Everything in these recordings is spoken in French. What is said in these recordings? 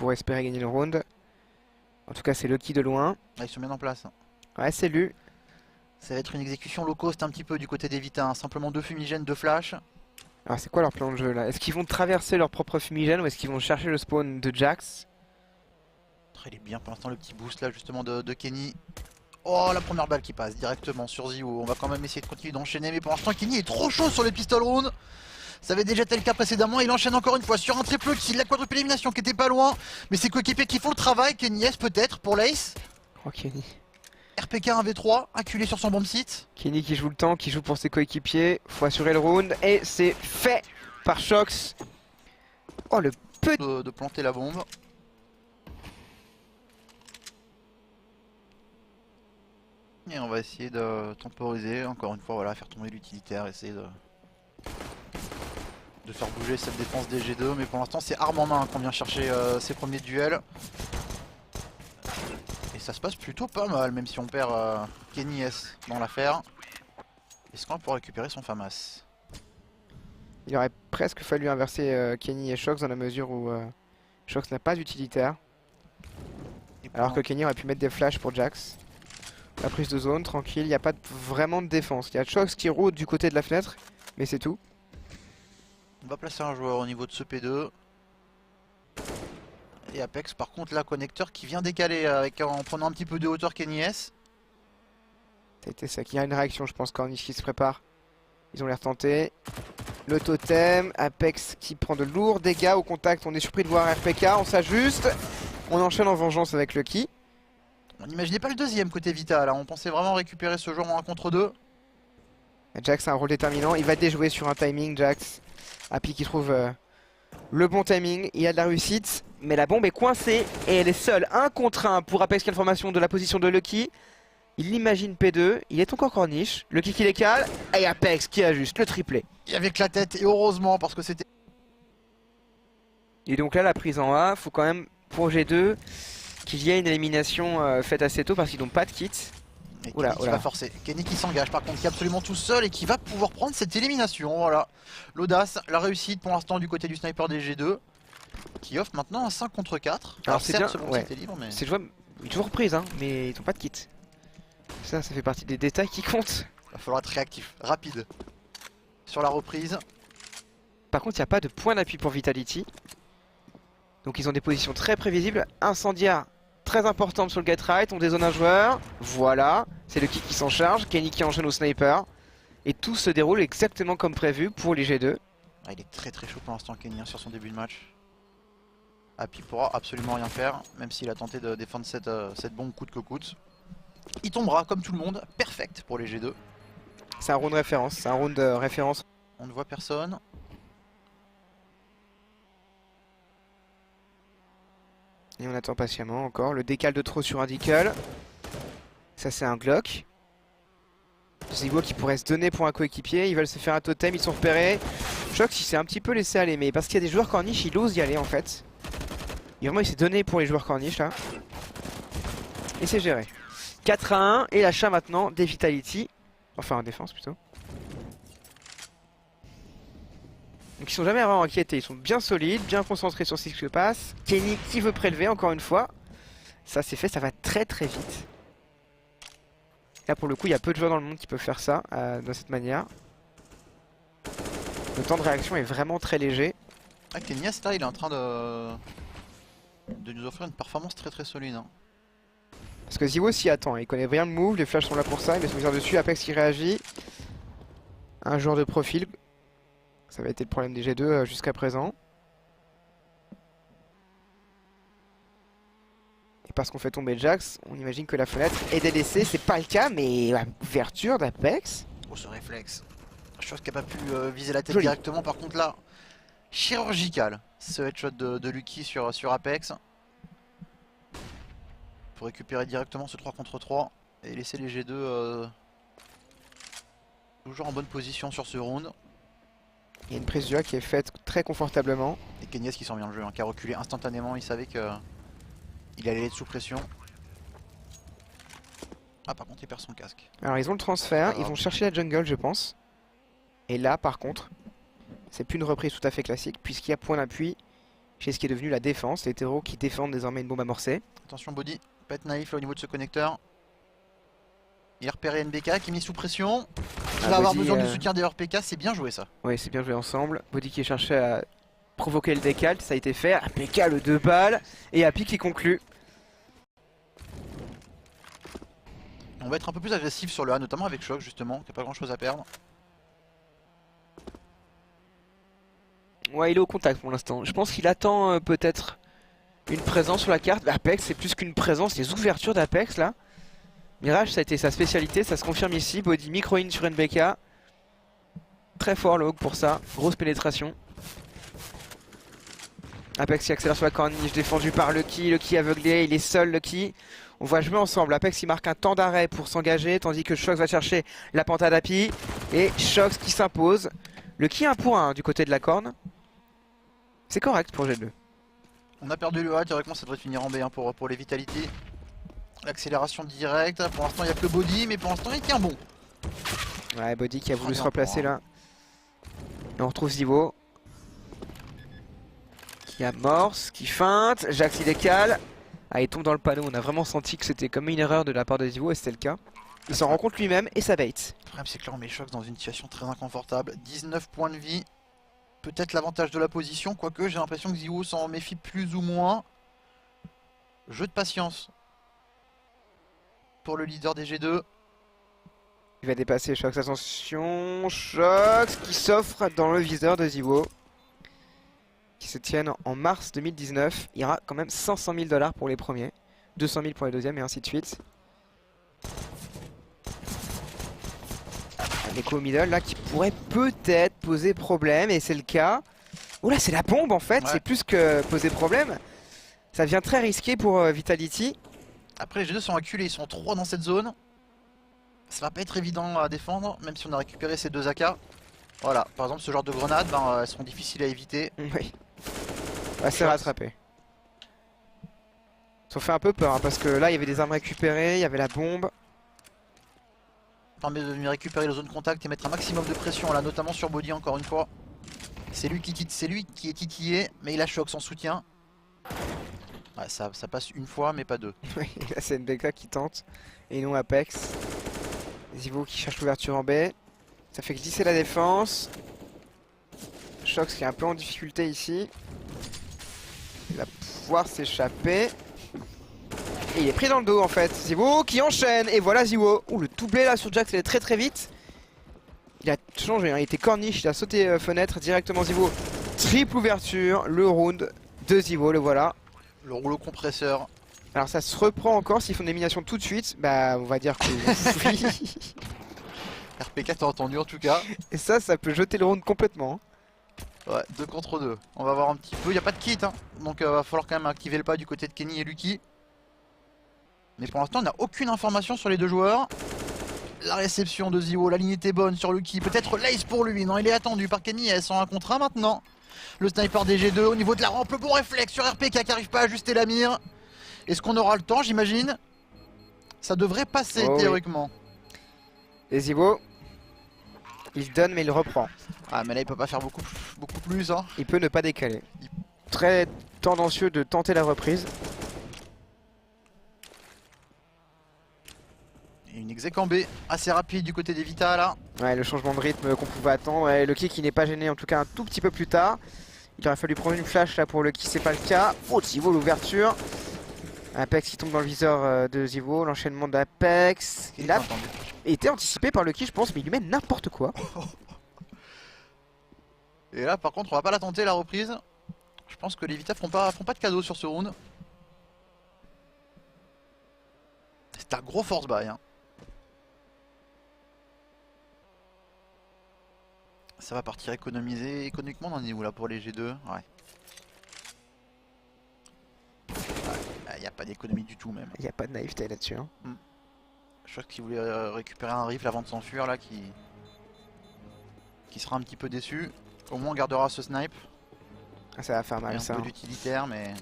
pour espérer gagner le round. En tout cas, c'est Lucky de loin. Ah, ils sont bien en place. Ouais, c'est lui. Ça va être une exécution low cost un petit peu du côté des Vita. Hein. Simplement 2 fumigènes, 2 flashs. Alors, c'est quoi leur plan de jeu là? Est-ce qu'ils vont traverser leur propre fumigène ou est-ce qu'ils vont chercher le spawn de Jax? Il est bien pour l'instant le petit boost là justement de Kenny. Oh, la première balle qui passe directement sur Zio. On va quand même essayer de continuer d'enchaîner. Mais pour l'instant, Kenny est trop chaud sur les pistol rounds. Ça avait déjà été le cas précédemment. Il enchaîne encore une fois sur un triple kill. La quadruple élimination qui était pas loin. Mais c'est coéquipiers qui font le travail. Kenny S peut-être pour l'Ace. Oh, Kenny. RPK 1v3, acculé sur son bomb site. Kenny qui joue le temps, qui joue pour ses coéquipiers. Faut assurer le round. Et c'est fait par Shox. Oh, le peu De planter la bombe. Et on va essayer de temporiser. Encore une fois, voilà, faire tomber l'utilitaire. Essayer de faire bouger cette défense des G2. Mais pour l'instant, c'est arme en main qu'on vient chercher ces premiers duels. Et ça se passe plutôt pas mal, même si on perd Kenny S dans l'affaire. Est-ce qu'on va pouvoir récupérer son FAMAS? Il aurait presque fallu inverser Kenny et Shox dans la mesure où Shox n'a pas d'utilitaire. Alors que Kenny aurait pu mettre des flashs pour Jax. La prise de zone, tranquille, il n'y a pas vraiment de défense. Il y a Shox qui rôde du côté de la fenêtre, mais c'est tout. On va placer un joueur au niveau de ce P2. Et Apex par contre là, connecteur qui vient décaler en prenant un petit peu de hauteur Kenny S. C'était ça, qu'il y a une réaction je pense, Corniche qui se prépare. Ils ont l'air tentés. Le totem, Apex qui prend de lourds dégâts au contact, on est surpris de voir RPK, on s'ajuste. On enchaîne en vengeance avec Lucky. On n'imaginait pas le deuxième côté Vita là, on pensait vraiment récupérer ce joueur en 1 contre 2. Jax a un rôle déterminant, il va déjouer sur un timing, Jax. Happy qui trouve le bon timing, il y a de la réussite, mais la bombe est coincée et elle est seule, 1 contre 1 pour Apex qui a l'information de la position de Lucky. Il imagine P2, il est encore Corniche, Lucky qui décale, et Apex qui ajuste le triplé. Et avec la tête, et heureusement parce que c'était... Et donc là la prise en A, faut quand même pour G2 qu'il y ait une élimination faite assez tôt parce qu'ils n'ont pas de kit. Et Kenny qui va forcer. Kenny qui s'engage par contre, qui est absolument tout seul et qui va pouvoir prendre cette élimination. Voilà. L'audace, la réussite pour l'instant du côté du sniper des G2. Qui offre maintenant un 5 contre 4. Alors c'est bien, c'était libre, mais... c'est jouable, il est toujours prise hein, mais ils n'ont pas de kit. Ça fait partie des détails qui comptent. Il va falloir être réactif, rapide. Sur la reprise. Par contre il n'y a pas de point d'appui pour Vitality. Donc ils ont des positions très prévisibles. Incendiaire très importante sur le get right. On dézone un joueur. Voilà. C'est le kick qui s'en charge. Kenny qui enchaîne au sniper. Et tout se déroule exactement comme prévu pour les G2. Ah, il est très chaud pour l'instant Kenny sur son début de match. Happy pourra absolument rien faire. Même s'il a tenté de défendre cette bombe coûte que coûte. Il tombera comme tout le monde. Perfect pour les G2. C'est un round référence. C'est un round de référence. On ne voit personne. Et on attend patiemment encore. Le décal de trop sur un decal. Ça c'est un Glock. Ziggo qui pourrait se donner pour un coéquipier. Ils veulent se faire un totem, ils sont repérés. Shox il s'est un petit peu laissé aller. Mais parce qu'il y a des joueurs Corniche, il ose y aller en fait. Et vraiment il s'est donné pour les joueurs Corniche là. Et c'est géré. 4 à 1 et l'achat maintenant des Vitality. Enfin en défense plutôt. Donc ils sont jamais vraiment inquiétés, ils sont bien solides, bien concentrés sur ce qui se passe. Kenny qui veut prélever encore une fois. Ça c'est fait, ça va très vite. Là pour le coup il y a peu de joueurs dans le monde qui peuvent faire ça de cette manière. Le temps de réaction est vraiment très léger. Ah, Kenny là il est en train de nous offrir une performance très solide. Hein. Parce que Zio s'y attend, il connaît bien le move, les flashs sont là pour ça, il met son viseur dessus, Apex qui réagit. Un joueur de profil. Ça va être le problème des G2 jusqu'à présent. Et parce qu'on fait tomber Jax, on imagine que la fenêtre est délaissée. C'est pas le cas, mais ouverture d'Apex. Oh ce réflexe. Chose qui n'a pas pu viser la tête Joli. directement. Par contre là, chirurgical. Ce headshot de Lucky sur Apex. Pour récupérer directement ce 3 contre 3. Et laisser les G2 toujours en bonne position sur ce round. Il y a une prise du A qui est faite très confortablement. Et Kenny qui sent bien le jeu, hein, qui a reculé instantanément, il savait que il allait être sous pression. Ah par contre il perd son casque. Alors ils ont le transfert, ils vont chercher la jungle je pense. Et là par contre, c'est plus une reprise tout à fait classique puisqu'il y a point d'appui chez ce qui est devenu la défense. Les terreaux qui défendent désormais une bombe amorcée. Attention Body, pas être naïf là au niveau de ce connecteur. Il a repéré NBK qui est mis sous pression. Il va avoir besoin du soutien des RPK, c'est bien joué ça. Oui, c'est bien joué ensemble. Body qui cherchait à provoquer le décal, ça a été fait. APK le 2 balles et Happy qui conclut. On va être un peu plus agressif sur le A, notamment avec Shock justement, qui n'a pas grand chose à perdre. Ouais, il est au contact pour l'instant. Je pense qu'il attend peut-être une présence sur la carte. Apex, c'est plus qu'une présence, les ouvertures d'Apex là. Mirage, ça a été sa spécialité, ça se confirme ici. Body micro-in sur NBK. Très fort le Hawk pour ça, grosse pénétration. Apex qui accélère sur la corniche, défendu par Lucky aveuglé, il est seul Lucky. On va jouer ensemble, Apex il marque un temps d'arrêt pour s'engager, tandis que Shox va chercher la pantade Happy. Et Shox qui s'impose. Lucky 1 pour 1 du côté de la corne. C'est correct pour G2. On a perdu le A, théoriquement ça devrait finir en B hein, pour les Vitality. L'accélération directe, pour l'instant il n'y a que le Body, mais pour l'instant il tient bon. Ouais, Body qui a voulu se replacer là. Et on retrouve Zivo. Qui amorce, qui feinte, Jax il décale. Ah, il tombe dans le panneau, on a vraiment senti que c'était comme une erreur de la part de Zivo et c'était le cas. Il s'en rend compte lui-même et ça bait. Le problème c'est que là on met Shox dans une situation très inconfortable. 19 points de vie, peut-être l'avantage de la position, quoique j'ai l'impression que Zivo s'en méfie plus ou moins. Jeu de patience pour le leader des G2. Il va dépasser Shox, attention, Shox qui s'offre dans le viseur de Zivo. Qui se tiennent en mars 2019. Il y aura quand même 500 000 $ pour les premiers, 200 000 pour les deuxièmes et ainsi de suite. Un écho au middle là qui pourrait peut-être poser problème et c'est le cas. Oh là c'est la bombe en fait, ouais. C'est plus que poser problème. Ça devient très risqué pour Vitality. Après les G2 sont acculés, ils sont 3 dans cette zone. Ça va pas être évident à défendre, même si on a récupéré ces 2 AK. Voilà, par exemple ce genre de grenades, ben, elles seront difficiles à éviter. Oui. Ouais, c'est rattrapé. Ça fait un peu peur hein, parce que là il y avait des armes récupérées, il y avait la bombe. Ça permet de venir récupérer la zone contact et mettre un maximum de pression là, notamment sur Body encore une fois. C'est lui qui est titillé, mais il a Shox en soutien. Ouais, ça passe une fois mais pas deux. Oui, là c'est NBK qui tente et non Apex. Zivo qui cherche l'ouverture en B. Ça fait glisser la défense. Shox qui est un peu en difficulté ici. Il va pouvoir s'échapper. Et il est pris dans le dos en fait. Zivo qui enchaîne. Et voilà Zivo. Ouh, le doublé là sur Jax, il est très très vite. Il a changé, hein. Il était corniche, il a sauté fenêtre directement Zivo. Triple ouverture, le round de Zivo, le voilà. Le rouleau compresseur. Alors ça se reprend encore, s'ils font une élimination tout de suite, bah on va dire que oui. RPK t'as entendu en tout cas. Et ça peut jeter le round complètement. Ouais, 2 contre 2. On va voir un petit peu. Il n'y a pas de kit, hein. Donc va falloir quand même activer le pas du côté de Kenny et Lucky. Mais pour l'instant, on n'a aucune information sur les deux joueurs. La réception de Zivo, la ligne était bonne sur Lucky. Peut-être l'ace pour lui. Non, il est attendu par Kenny. Elles sont 1 contre 1 maintenant. Le sniper des G2 au niveau de la rampe. Le bon réflexe sur RPK qui n'arrive pas à ajuster la mire. Est-ce qu'on aura le temps, j'imagine? Ça devrait passer théoriquement. Oui. Et Zivo, il donne mais il reprend. Ah mais là il peut pas faire beaucoup plus hein. Il peut ne pas décaler. Très tendancieux de tenter la reprise. Et une exec en B assez rapide du côté des Vita là. Ouais, le changement de rythme qu'on pouvait attendre. Et le kick qui n'est pas gêné en tout cas un tout petit peu plus tard. Il aurait fallu prendre une flash là pour le kick, c'est pas le cas. Oh Zivo l'ouverture. Apex qui tombe dans le viseur de Zivo, l'enchaînement d'Apex. Il a été anticipé par le kick je pense mais il lui met n'importe quoi. Et là par contre on va pas la tenter la reprise. Je pense que les Vita feront pas de cadeau sur ce round. C'est un gros force buy hein. Ça va partir économiser. Économiquement on en est où là pour les G2? Ouais. Il n'y a pas d'économie du tout même. Il n'y a pas de naïveté là-dessus. Hein. Je crois qu'il voulait récupérer un rifle avant de s'enfuir là qui sera un petit peu déçu. Au moins on gardera ce snipe. Ah, ça va faire mal ça. Un peu d'utilitaire mais...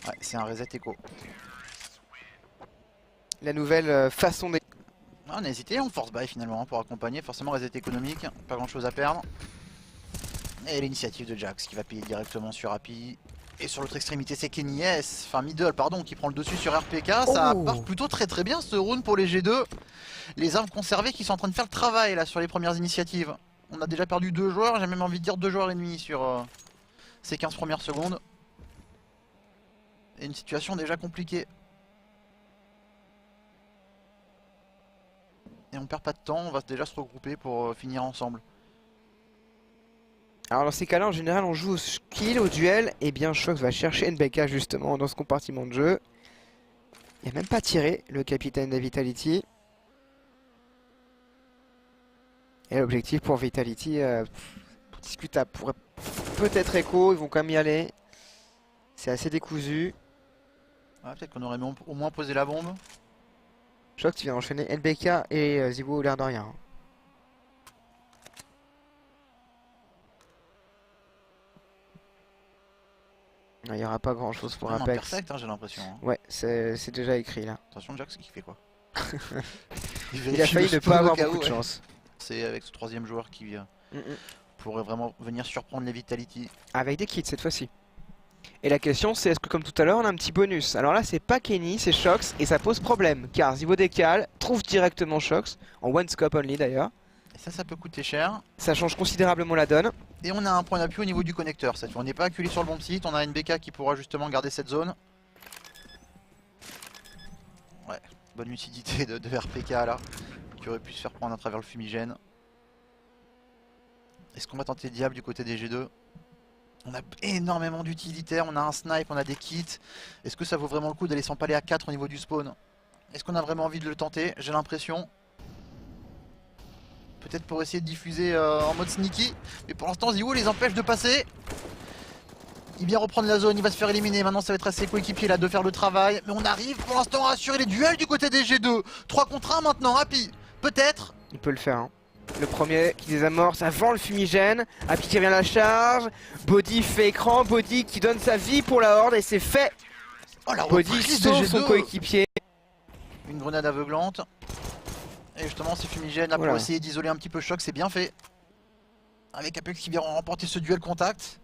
Ouais c'est un reset écho. La nouvelle façon des... On a hésité, on force buy finalement pour accompagner. Forcément reset économique, pas grand chose à perdre. Et l'initiative de Jax qui va payer directement sur Happy. Et sur l'autre extrémité c'est Kenny S, enfin Middle pardon, qui prend le dessus sur RPK. Ça part plutôt très bien ce round pour les G2. Les armes conservées qui sont en train de faire le travail là sur les premières initiatives. On a déjà perdu 2 joueurs, j'ai même envie de dire 2 joueurs et demi sur ces 15 premières secondes. Et une situation déjà compliquée. Et on perd pas de temps, on va déjà se regrouper pour finir ensemble. Alors dans ces cas-là, en général, on joue au skill, au duel, et bien Shox va chercher NBK justement dans ce compartiment de jeu. Il n'a même pas tiré le capitaine de Vitality. Et l'objectif pour Vitality, discutable, pourrait peut-être écho, ils vont quand même y aller. C'est assez décousu. Ouais, peut-être qu'on aurait au moins posé la bombe. Shox qui vient d'enchaîner NBK et Zibo l'air de rien. Il n'y aura pas grand chose pour Apex. Apex. Perfect, hein, j'ai l'impression. Hein. Ouais, c'est déjà écrit là. Attention, Jax, il fait quoi? Il a failli ne pas avoir beaucoup de chance. C'est avec ce 3ème joueur qui pourrait vraiment venir surprendre les Vitality. Avec des kits cette fois-ci. Et la question c'est est-ce que comme tout à l'heure on a un petit bonus. Alors là c'est pas Kenny, c'est Shox et ça pose problème. Car Zivo décale, trouve directement Shox, en one scope only d'ailleurs. Et ça peut coûter cher. Ça change considérablement la donne. Et on a un point d'appui au niveau du connecteur. Cette fois on n'est pas acculé sur le bon site, on a une BK qui pourra justement garder cette zone. Ouais, bonne lucidité de RPK là, qui aurait pu se faire prendre à travers le fumigène. Est-ce qu'on va tenter Diable du côté des G2? On a énormément d'utilitaires, on a un snipe, on a des kits. Est-ce que ça vaut vraiment le coup d'aller s'empaler à 4 au niveau du spawn? Est-ce qu'on a vraiment envie de le tenter? J'ai l'impression. Peut-être pour essayer de diffuser en mode sneaky. Mais pour l'instant Ziwo les empêche de passer. Il vient reprendre la zone, il va se faire éliminer. Maintenant ça va être à ses coéquipiers là de faire le travail. Mais on arrive pour l'instant à assurer les duels du côté des G2. 3 contre 1 maintenant, Happy. Peut-être. Il peut le faire. Hein. Le premier qui désamorce avant le fumigène. Happy qui revient à la charge. Body fait écran. Body qui donne sa vie pour la horde et c'est fait. Oh, la Body sauve son coéquipier. Une grenade aveuglante. Et justement c'est fumigène là pour essayer d'isoler un petit peu Shox, c'est bien fait. Avec Apex qui vient remporter ce duel contact.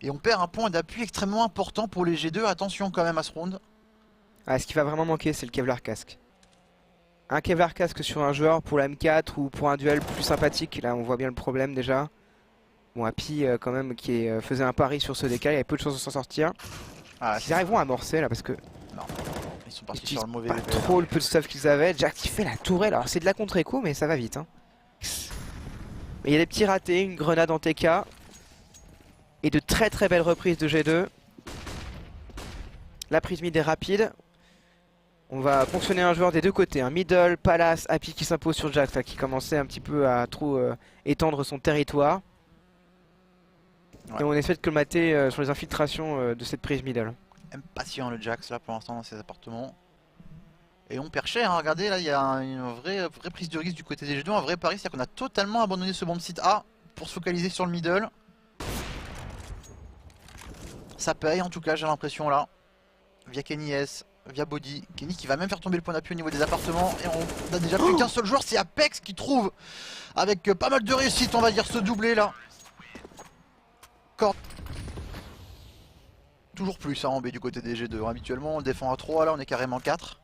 Et on perd un point d'appui extrêmement important pour les G2. Attention quand même à ce round. Ah, ce qui va vraiment manquer c'est le Kevlar casque. Un Kevlar casque sur un joueur pour la M4 ou pour un duel plus sympathique, là on voit bien le problème déjà. Bon, Happy quand même qui faisait un pari sur ce décal, il y avait peu de chances de s'en sortir. Ah, ils arriveront à amorcer là parce que... Non, ils sont partis sur le mauvais pas trop le peu de stuff qu'ils avaient. Jax qui fait la tourelle, alors c'est de la contre-écho mais ça va vite. Hein. Mais il y a des petits ratés, une grenade en TK. Et de très belles reprises de G2. La prise mid est rapide. On va fonctionner un joueur des deux côtés, un middle, Palace, Happy qui s'impose sur Jax là, qui commençait un petit peu à trop étendre son territoire. Ouais. Et on essaie de colmater sur les infiltrations de cette prise middle. Impatient le Jax là pour l'instant dans ses appartements. Et on perd cher, hein. Regardez là il y a une vraie prise de risque du côté des G2, un vrai pari, c'est-à-dire qu'on a totalement abandonné ce bomb site A pour se focaliser sur le middle. Ça paye en tout cas j'ai l'impression là. Via Kenny S, via Body. Kenny qui va même faire tomber le point d'appui au niveau des appartements. Et on a déjà plus qu'un seul joueur, c'est Apex qui trouve avec pas mal de réussite on va dire ce doublé là. Toujours plus hein, en B du côté des G2. Habituellement on défend à 3, là on est carrément 4.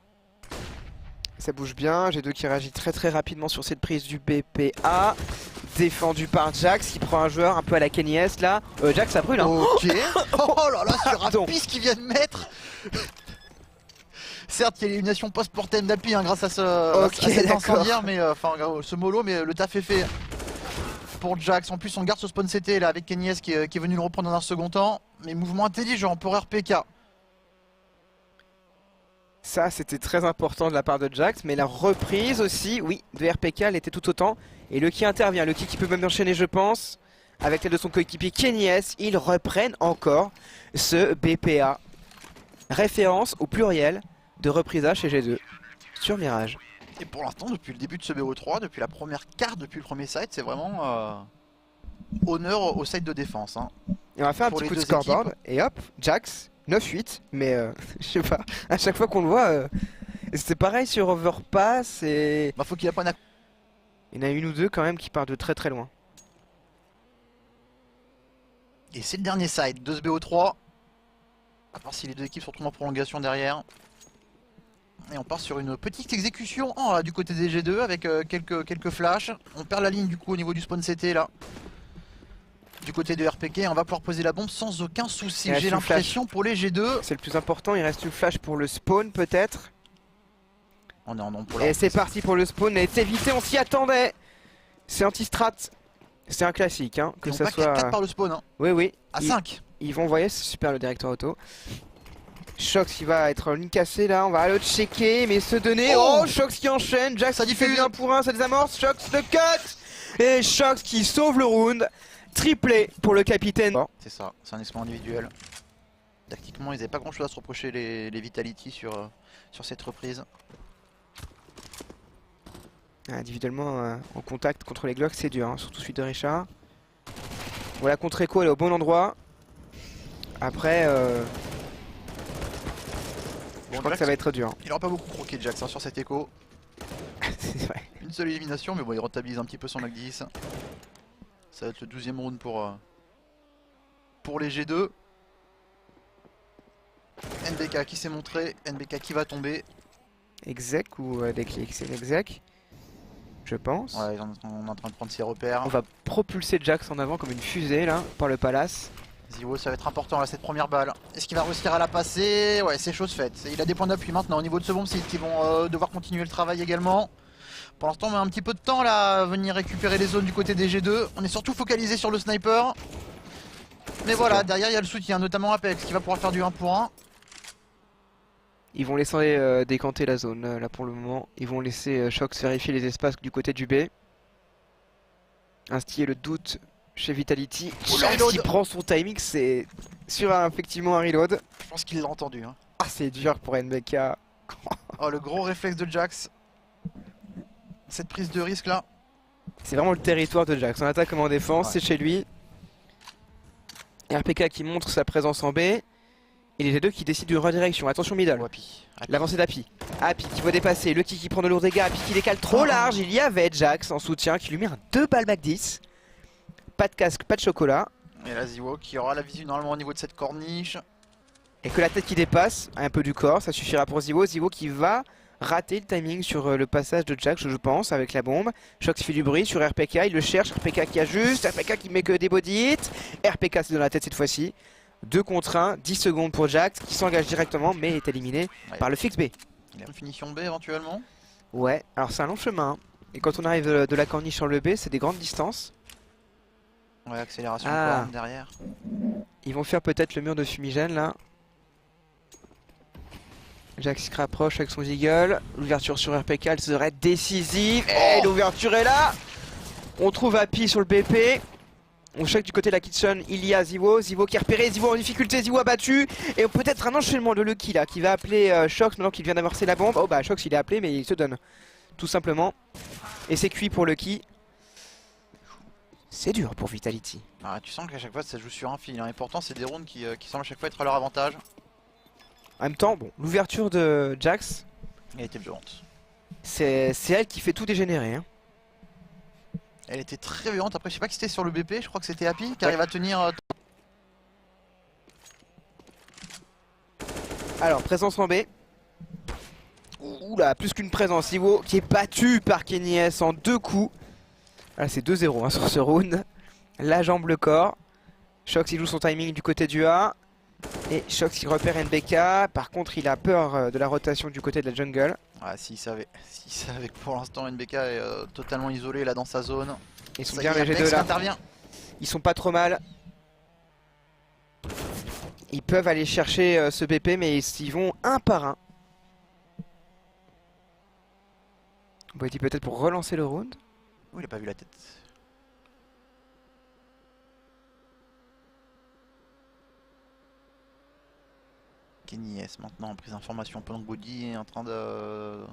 Ça bouge bien, G2 qui réagit très rapidement sur cette prise du BPA. Défendu par Jax qui prend un joueur un peu à la Kenny S là. Jax ça brûle hein. Ok. Oh là là sur Happy ce qu'il vient de mettre. Certes il y a l'élimination post-mortem d'Happy hein, grâce à, à cet incendiaire mais enfin ce mollo, mais le taf est fait pour Jax. En plus on garde ce spawn CT là avec Kenny S qui est venu le reprendre dans un second temps. Mais mouvement intelligent pour RPK. Ça c'était très important de la part de Jax, mais la reprise aussi, oui, de RPK elle était tout autant. Et Lucky intervient, Lucky qui peut même enchaîner je pense, avec l'aide de son coéquipier Kenny S. Ils reprennent encore ce BPA. Référence au pluriel de reprise A chez G2 sur Mirage. Et pour l'instant depuis le début de ce BO3, depuis la première carte, depuis le premier site, c'est vraiment honneur au site de défense. Hein. Et on va faire un petit coup de scoreboard et hop, Jax 9-8, mais je sais pas, à chaque fois qu'on le voit, c'est pareil sur Overpass et... Bah faut qu'il apprenne à... Il y en a une ou deux quand même qui partent de très loin. Et c'est le dernier side, 2 BO3. À part si les deux équipes se retrouvent en prolongation derrière. Et on part sur une petite exécution du côté des G2 avec quelques flashs. On perd la ligne du coup au niveau du spawn CT là. Du côté de RPK, on va pouvoir poser la bombe sans aucun souci. J'ai l'impression pour les G2. C'est le plus important, il reste une flash pour le spawn peut-être. On est en nombre pour Et c'est parti pour le spawn, est évité, on s'y attendait. C'est anti-strat. C'est un classique, hein, que ça soit... 4 par le spawn, hein. Oui, oui. À 5. Ils vont, vous voyez, c'est super le directeur auto. Shox qui va être en ligne cassée là, on va le checker, mais se donner. Oh, Shox qui enchaîne, Jax ça qui fait bien pour un, ça désamorce, Shox le cut. Et Shox qui sauve le round. Triplé pour le capitaine. C'est ça, c'est un exploit individuel. Tactiquement, ils n'avaient pas grand chose à se reprocher les Vitality sur cette reprise. Individuellement, en contact contre les Glocks, c'est dur, hein, surtout celui de Richard. Voilà, contre Echo, elle est au bon endroit. Après, je crois que ça va être dur. Il aura pas beaucoup croqué Jax sur cet Echo. C'est vrai. Une seule élimination, mais bon, il rentabilise un petit peu son Mac 10. Ça va être le 12e round pour les G2. NBK qui s'est montré, NBK qui va tomber. Exec ou déclic, c'est l'exec, je pense. Ouais, on est en train de prendre ses repères. On va propulser Jax en avant comme une fusée là, par le palace. Ziwo, ça va être important là, cette première balle. Est-ce qu'il va réussir à la passer? Ouais, c'est chose faite. Il a des points d'appui maintenant au niveau de ce bomb site qui vont devoir continuer le travail également. Pour l'instant, on met un petit peu de temps là à venir récupérer les zones du côté des G2. On est surtout focalisé sur le sniper. Mais voilà, derrière il y a le soutien, notamment Apex qui va pouvoir faire du 1 pour 1. Ils vont laisser décanter la zone là pour le moment. Ils vont laisser Shox vérifier les espaces du côté du B. Instiller le doute chez Vitality. Shox qui prend son timing, c'est sur effectivement un reload. Je pense qu'il l'a entendu. Hein. Ah, c'est dur pour NBK. Oh, le gros réflexe de Jax. Cette prise de risque là. C'est vraiment le territoire de Jax. En attaque comme en défense, c'est chez lui. RPK qui montre sa présence en B. Et les G2 qui décident d'une redirection. Attention middle. L'avancée d'Api. Api qui va dépasser. Le qui prend de lourds dégâts. Api qui décale trop large. Il y avait Jax en soutien qui lui met un 2 balles Mac 10. Pas de casque, pas de chocolat. Et là Ziwo qui aura la visu normalement au niveau de cette corniche. Et que la tête qui dépasse un peu du corps. Ça suffira pour Ziwo. Ziwo qui va rater le timing sur le passage de Jax, je pense, avec la bombe. Shox fait du bruit sur RPK. Il le cherche. RPK qui ajuste. RPK qui met que des body hits. RPK c'est dans la tête cette fois-ci. 2 contre 1, 10 secondes pour Jax qui s'engage directement mais est éliminé par le fixe B. Il a une finition B éventuellement. Ouais, alors c'est un long chemin. Et quand on arrive de la corniche sur le B, c'est des grandes distances. Ouais, accélération derrière. Ils vont faire peut-être le mur de fumigène là. Jax qui rapproche avec son Deagle. L'ouverture sur RPK elle serait décisive. Et l'ouverture est là. On trouve Api sur le BP. On check du côté de la kitchen, il y a Ziwo, Ziwo qui est repéré, Ziwo en difficulté, Ziwo abattu. Et peut-être un enchaînement de Lucky là qui va appeler Shox maintenant qu'il vient d'amorcer la bombe. Oh bah Shox il est appelé mais il se donne, tout simplement. Et c'est cuit pour Lucky. C'est dur pour Vitality. Ah, tu sens qu'à chaque fois ça joue sur un fil, hein. Et pourtant c'est des rounds qui semblent à chaque fois être à leur avantage. En même temps, bon, l'ouverture de Jax, elle était violente. C'est elle qui fait tout dégénérer. Hein. Elle était très violente, après je sais pas qui c'était sur le BP, je crois que c'était Happy qui arrive à tenir... Alors, présence en B. Oula, plus qu'une présence, Ziwo qui est battu par Kenny S en 2 coups. Là c'est 2-0 hein, sur ce round. La jambe, le corps. Shox il joue son timing du côté du A. Et Shox il repère NBK. Par contre il a peur de la rotation du côté de la jungle. Ah s'il savait que pour l'instant NBK est totalement isolé là dans sa zone. Ils sont bien les G2 là. Intervient. Ils sont pas trop mal. Ils peuvent aller chercher ce BP mais ils vont un par un. Boiti peut-être pour relancer le round. Oh, il a pas vu la tête. Kenny S maintenant en prise d'information pendant que Body est en train de...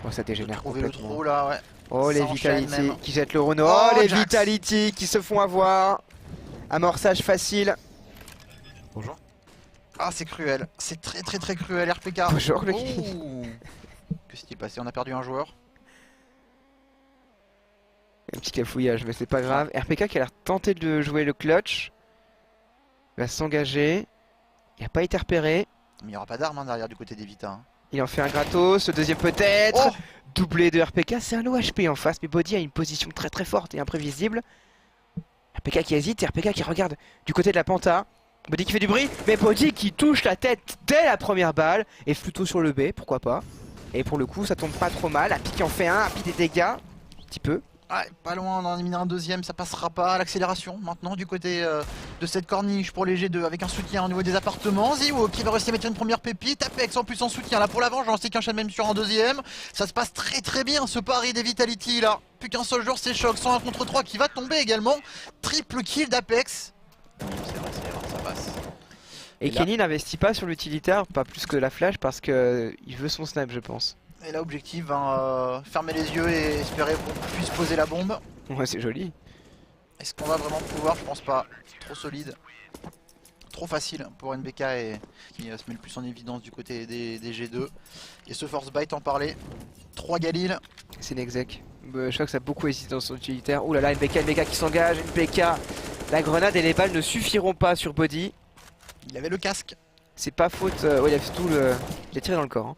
Oh ça dégénère trouver le complètement. trou là, ouais. Oh les Vitality qui jettent le round. Oh les Jax. Vitality qui se font avoir. Amorçage facile. Bonjour. Ah c'est cruel, c'est très cruel RPK. Bonjour le Que s'est-il passé? On a perdu un joueur. Un petit cafouillage mais c'est pas grave. RPK qui a l'air tenté de jouer le clutch. Il va s'engager. Il n'a pas été repéré. Mais il n'y aura pas d'armes derrière du côté des Vita. Hein. Il en fait un gratos, le deuxième peut-être. Oh, Doublé de RPK, c'est un OHP en face, mais Body a une position très très forte et imprévisible. RPK qui hésite et RPK qui regarde du côté de la Panta. Body qui fait du bruit, mais Body qui touche la tête dès la première balle et plutôt sur le B, pourquoi pas. Et pour le coup, ça tombe pas trop mal. Happy qui en fait un, Happy des dégâts, un petit peu. ouais, pas loin d'en éliminer un deuxième, ça passera pas. L'accélération maintenant du côté de cette corniche pour les G2 avec un soutien au niveau des appartements. Ziwo qui va réussir à mettre une première pépite. Apex en plus en soutien là pour la vengeance, c'est qu'un chat même sur un deuxième. Ça se passe très très bien ce pari des Vitality là. Plus qu'un seul joueur, c'est Choc, 101 contre 3 qui va tomber également. Triple kill d'Apex. C'est vrai, ça passe. Et là- Kenny n'investit pas sur l'utilitaire, pas plus que la flash, parce que il veut son snap, je pense. Et là, objectif, fermer les yeux et espérer qu'on puisse poser la bombe. Ouais, c'est joli. Est-ce qu'on va vraiment pouvoir? Je pense pas. Trop solide. Trop facile pour NBK et qui se met le plus en évidence du côté des G2. Et ce Force Bite en parlait. 3 Galil. C'est une exec. Shox a beaucoup hésité dans son utilitaire. Ouh là là, NBK qui s'engage. NBK, la grenade et les balles ne suffiront pas sur Body. Il avait le casque. C'est pas faute. Ouais, il a fait tout le. Il a tiré dans le corps. Hein.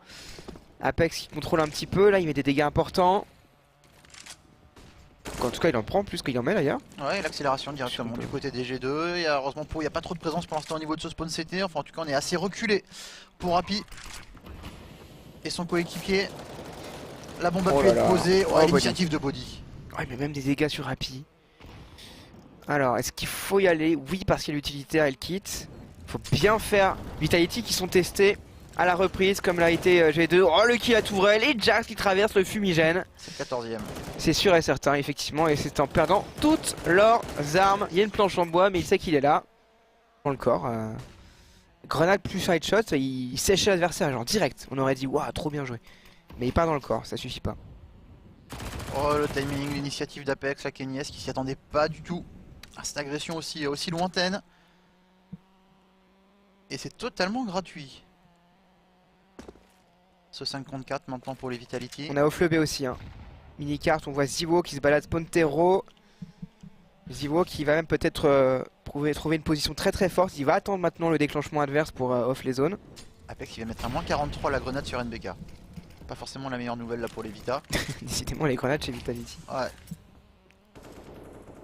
Apex qui contrôle un petit peu. Là, il met des dégâts importants. En tout cas, il en prend plus qu'il en met d'ailleurs. Ouais, l'accélération directement du côté des G2. Et heureusement pour il n'y a pas trop de présence pour l'instant au niveau de ce spawn CT. Enfin, en tout cas, on est assez reculé pour Happy et son coéquipier. La bombe a Oh pu là être là. posée. Oh, Ouais, l'initiative de Body. Ouais, mais même des dégâts sur Happy. Alors, est-ce qu'il faut y aller? Oui, parce qu'il y a l'utilitaire, elle quitte. Faut bien faire Vitality qui sont testés à la reprise, comme l'a été G2. Oh, le kill à Tourelle et Jax qui traverse le fumigène. C'est le 14ème. C'est sûr et certain, effectivement, et c'est en perdant toutes leurs armes. Il y a une planche en bois, mais il sait qu'il est là. Dans le corps. Grenade plus side shot, il sèche l'adversaire, genre direct. On aurait dit, waouh, trop bien joué. Mais il part dans le corps, ça suffit pas. Oh, le timing, l'initiative d'Apex, la Kenyes qui s'y attendait pas du tout à cette agression aussi lointaine. Et c'est totalement gratuit. Ce 5 contre 4 maintenant pour les Vitality. On a off le B aussi, hein. Mini-carte, on voit Ziwo qui se balade Spontero. Ziwo qui va même peut-être trouver une position très très forte. Il va attendre maintenant le déclenchement adverse pour off les zones. Apex il va mettre à moins 43 la grenade sur NBK. Pas forcément la meilleure nouvelle là pour les Vita. Décidément les grenades chez Vitality. Ouais.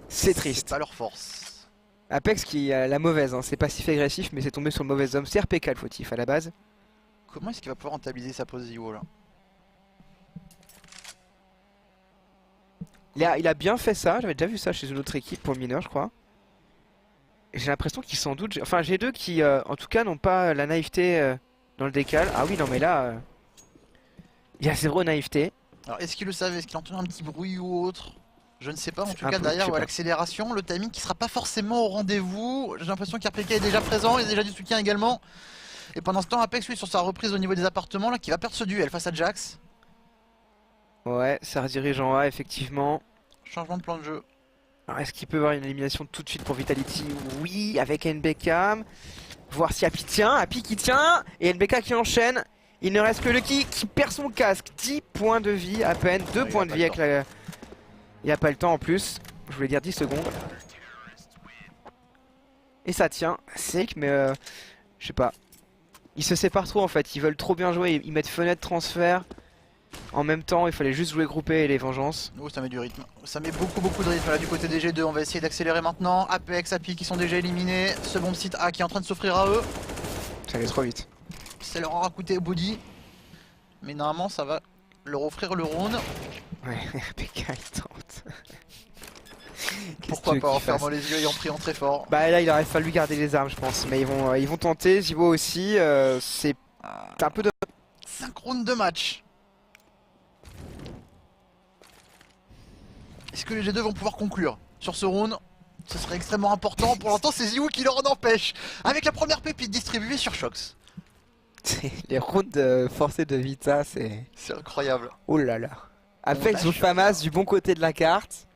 C'est triste. C'est pas leur force. Apex qui a la mauvaise, hein. C'est passif agressif mais c'est tombé sur le mauvais homme. C'est RPK le fautif à la base. Comment est-ce qu'il va pouvoir rentabiliser sa pose Ziwo là? Il a bien fait ça, j'avais déjà vu ça chez une autre équipe pour le mineur je crois. J'ai l'impression qu'ils s'en doutent. Enfin G2 qui en tout cas n'ont pas la naïveté dans le décal. Ah oui non mais là il y a zéro naïveté. Alors est-ce qu'il le savait? Est-ce qu'il entendait un petit bruit ou autre? Je ne sais pas, en tout Un cas peu, derrière je sais pas. l'accélération, le timing qui sera pas forcément au rendez-vous. J'ai l'impression qu'RPK est déjà présent, il y a déjà du soutien également. Et pendant ce temps Apex lui sur sa reprise au niveau des appartements là qui va perdre ce duel face à Jax. Ouais, ça redirige en A effectivement. Changement de plan de jeu. Alors est-ce qu'il peut y avoir une élimination tout de suite pour Vitality? Oui, avec NBK. Voir si Happy tient, Happy qui tient, et NBK qui enchaîne. Il ne reste que Lucky qui perd son casque. 10 points de vie à peine, 2 points de vie avec la... Il n'y a pas le temps en plus, je voulais dire 10 secondes. Et ça tient, sec, mais je sais pas. Ils se séparent trop en fait, ils veulent trop bien jouer, ils mettent fenêtre, transfert. En même temps, il fallait juste jouer groupé et les vengeances. Oh, ça met du rythme. Ça met beaucoup de rythme là du côté des G2. On va essayer d'accélérer maintenant. Apex, Happy qui sont déjà éliminés. Ce bon site A qui est en train de s'offrir à eux. Ça allait trop vite. Ça leur aura coûté Body. Mais normalement, ça va leur offrir le round. Ouais, RPK il tente. Pourquoi pas en fermant les yeux et en priant très fort. Bah là il aurait fallu garder les armes je pense. Mais ils vont tenter, Ziwo aussi. C'est un peu de... 5 rounds de match. Est-ce que les G2 vont pouvoir conclure sur ce round? Ce serait extrêmement important. Pour l'instant, c'est Ziwo qui leur en empêche. Avec la première pépite distribuée sur Shox. Les rounds forcés de Vita, c'est... C'est incroyable. Oh là là. Apex ou lâche Famas du bon côté de la carte.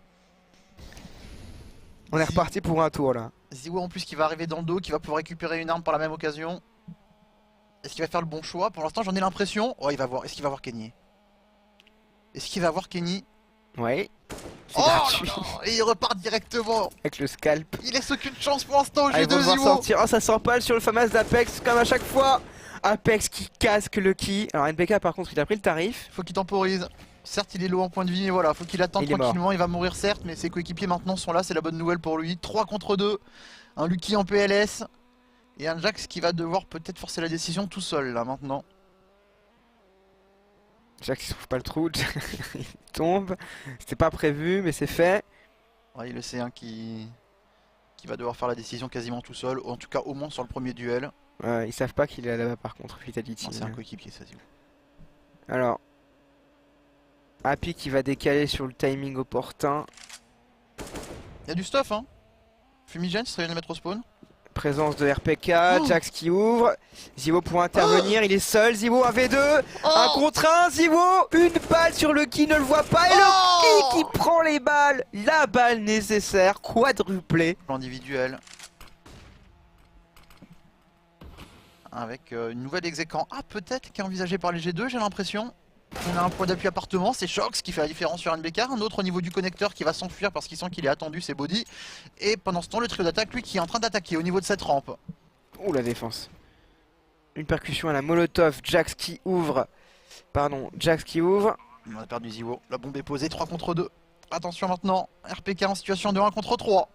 On est reparti pour un tour là. Ziwo en plus qui va arriver dans le dos, qui va pouvoir récupérer une arme par la même occasion. Est-ce qu'il va faire le bon choix? Pour l'instant, j'en ai l'impression. Oh, il va voir. Est-ce qu'il va voir Kenny? Est-ce qu'il va voir Kenny? Ouais. C'est Oh gratuit. là là, et il repart directement. Avec le scalp. Il laisse aucune chance pour l'instant au Ah, ils vont G2 devoir Zivo. sortir. Oh, ça sort pas sur le FAMAS d'Apex comme à chaque fois. Apex qui casque Lucky. Alors NBK par contre il a pris le tarif. Faut qu'il temporise. Certes il est low en point de vie mais voilà, faut qu'il attende Il est mort. tranquillement, il va mourir certes mais ses coéquipiers maintenant sont là, c'est la bonne nouvelle pour lui. 3 contre 2, un Lucky en PLS et un Jax qui va devoir peut-être forcer la décision tout seul là maintenant. Jack il trouve pas le trou. Il tombe. C'était pas prévu mais c'est fait. Ouais, il le sait hein, qui va devoir faire la décision quasiment tout seul, ou en tout cas au moins sur le premier duel. Ils savent pas qu'il est là-bas par contre. Vitality. Non, c'est un coéquipier ça Zivo. Alors. Happy qui va décaler sur le timing opportun. Il y a du stuff hein. Fumigène, ce serait bien de le mettre au spawn. Présence de RPK, Oh. Jax qui ouvre. Zivo pour intervenir, il est seul. Zivo 1v2. Un contre 1, Zivo. Une balle sur le qui ne le voit pas. Et le qui prend les balles. La balle nécessaire, quadruplé. L'individuel. Avec une nouvelle exécant. Ah peut-être qui est envisagée par les G2 j'ai l'impression. On a un point d'appui appartement, c'est Shox qui fait la différence sur NBK. Un autre au niveau du connecteur qui va s'enfuir parce qu'il sent qu'il est attendu, c'est Body. Et pendant ce temps le trio d'attaque lui qui est en train d'attaquer au niveau de cette rampe. Ouh la défense. Une percussion à la Molotov. Jax qui ouvre. Pardon, Jax qui ouvre. On a perdu Zivo, la bombe est posée 3 contre 2. Attention maintenant, RPK en situation de 1 contre 3.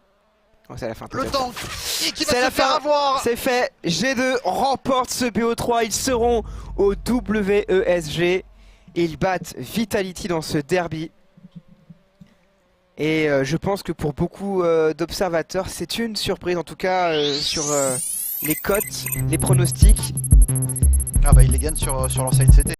Oh, c'est la fin. Le peut-être. tank et qui va C'est se la faire fin. avoir. C'est fait. G2 remporte ce BO3. Ils seront au WESG. Ils battent Vitality dans ce derby. Et je pense que pour beaucoup d'observateurs, c'est une surprise, en tout cas sur les cotes, les pronostics. Ah bah il les gagne sur leur side CT.